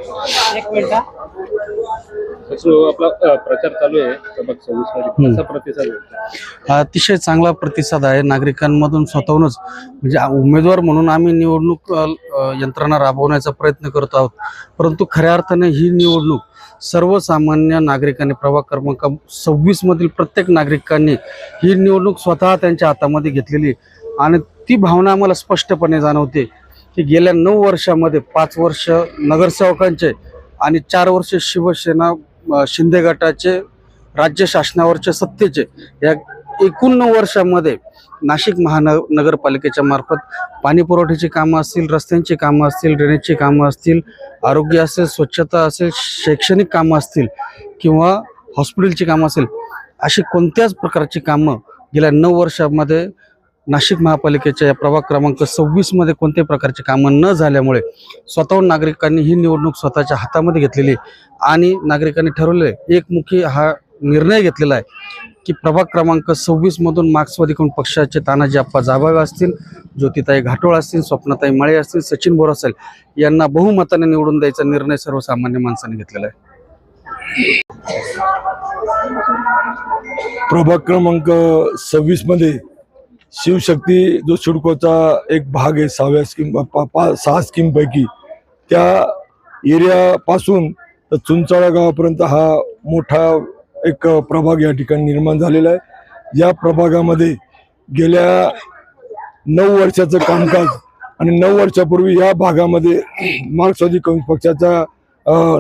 एक मिनिट आपला प्रचार चालू आहे क्रमांक 26 मध्ये कसा प्रतिसाद आहे? अतिशय चांगला प्रतिसाद आहे नागरिकांमधून स्वतःहूनच म्हणजे उमेदवार म्हणून आम्ही निवडणूक यंत्रणा राबवण्याचा प्रयत्न करत आहोत, परंतु खऱ्या अर्थाने ही निवडणूक सर्वसामान्य नागरिकांनी प्रभाग क्रमांक 26 मधील प्रत्येक नागरिकांनी ही निवडणूक स्वतः त्यांच्या हातामध्ये घेतलेली आणि ती भावना आम्हाला स्पष्टपणे जाणवते की गेल्या 9 वर्षामध्ये 5 वर्ष नगरसेवकांचे आणि 4 वर्ष शिवसेना शिंदे गटाचे राज्य शासनावरचे सत्तेचे या एकूण 9 वर्षामध्ये नाशिक महानगरपालिकेच्या मार्फत पाणी पुरवठ्याची कामं असतील, रस्त्यांची कामं असतील, ड्रेनेजची कामं असतील, आरोग्य असेल, स्वच्छता असेल, शैक्षणिक कामं असतील किंवा हॉस्पिटलची कामं असेल, अशी कोणत्याच प्रकारची कामं गेल्या 9 वर्षामध्ये नाशिक महापालिकेच्या या प्रभाग क्रमांक 26 मध्ये कोणत्याही प्रकारची कामं न झाल्यामुळे स्वतःहून नागरिकांनी ही निवडणूक स्वतःच्या हातामध्ये घेतलेली आणि नागरिकांनी ठरवले एकमुखी हा निर्णय घेतलेला आहे की प्रभाग क्रमांक 26 मधून मार्क्सवादी कम्युनिस्ट पक्षाचे तानाजी आप्पा जाधव असतील, ज्योतिताई घाटोळ असतील, स्वप्नाताई माळे असतील, सचिन बोर असेल यांना बहुमताने निवडून द्यायचा निर्णय सर्वसामान्य माणसांनी घेतलेला आहे। प्रभाग क्रमांक 26 मध्ये शिवशक्ती जो सिडकोचा एक भाग आहे 6 स्कीम पैकी त्या एरियापासून तर चुंचाळा गावापर्यंत हा मोठा एक प्रभाग या ठिकाणी निर्माण झालेला आहे। या प्रभागामध्ये गेल्या 9 वर्षाचं कामकाज आणि 9 वर्षापूर्वी या भागामध्ये मार्क्सवादी कम्युनिस्ट पक्षाचा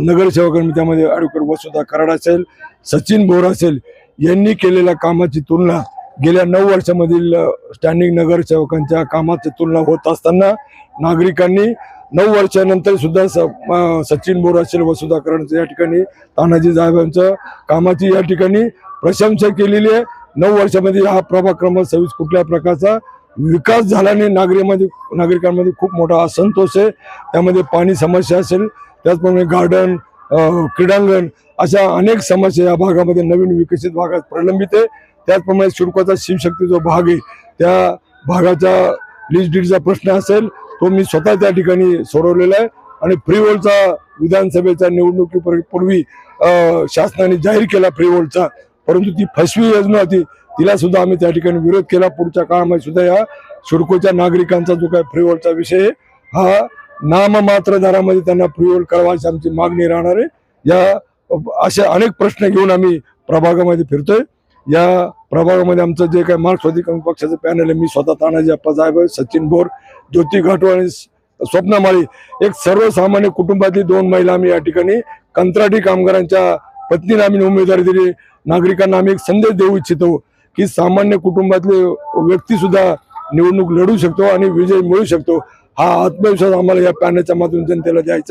नगरसेवकांनी त्यामध्ये ॲडव्होकेट वसुधा कराड असेल, सचिन बोर असेल यांनी केलेल्या कामाची तुलना गेल्या 9 वर्षामधील स्टँडिंग नगरसेवकांच्या कामाची तुलना होत असताना नागरिकांनी 9 वर्षानंतर सुद्धा सचिन बोर असेल, वसुधा कराड या ठिकाणी तानाजी जाधवांच्या कामाची या ठिकाणी प्रशंसा केलेली आहे। 9 वर्षामध्ये हा प्रभाग क्रमांक 26 कुठल्या प्रकारचा विकास झाल्याने नागरिकांमध्ये खूप मोठा असंतोष आहे। त्यामध्ये पाणी समस्या असेल, त्याचप्रमाणे गार्डन, क्रीडांगण अशा अनेक समस्या या भागामध्ये नवीन विकसित भागात प्रलंबित आहे। त्याचप्रमाणे सिडकोचा शिवशक्ती जो भाग आहे त्या भागाचा लीज डीडचा प्रश्न असेल तो मी स्वतः त्या ठिकाणी सोडवलेला आहे आणि फ्रीहोल्डचा विधानसभेच्या निवडणुकीपूर्वी शासनाने जाहीर केला फ्रीहोल्डचा, परंतु ती फसवी योजना होती, तिला सुद्धा आम्ही त्या ठिकाणी विरोध केला। पुढच्या काळामध्ये सुद्धा या सिडकोच्या नागरिकांचा जो काय फ्रीहोल्डचा विषय हा नाममात्र दरामध्ये त्यांना फ्रीहोल्ड करावा अशी आमची मागणी राहणार आहे। या अशा अनेक प्रश्न घेऊन आम्ही प्रभागामध्ये फिरतोय। या प्रभागामध्ये आमचं जे काही मार्क्सवादी कम्युनिस्ट पक्षाचं पॅनल आहे, मी स्वतः तानाजी आप्पा जाधव, सचिन बोर, ज्योती घाटोळ आणि स्वप्ना माळी, एक सर्वसामान्य कुटुंबातली 2 महिला आम्ही या ठिकाणी कंत्राटी कामगारांच्या पत्नीला आम्ही उमेदवारी दिली। नागरिकांना आम्ही एक संदेश देऊ इच्छितो की सामान्य कुटुंबातले व्यक्ती सुद्धा निवडणूक लढू शकतो आणि विजय मिळू शकतो। हा आत्मविश्वास आम्हाला या पॅनलच्या माध्यमातून जनतेला द्यायचा आहे।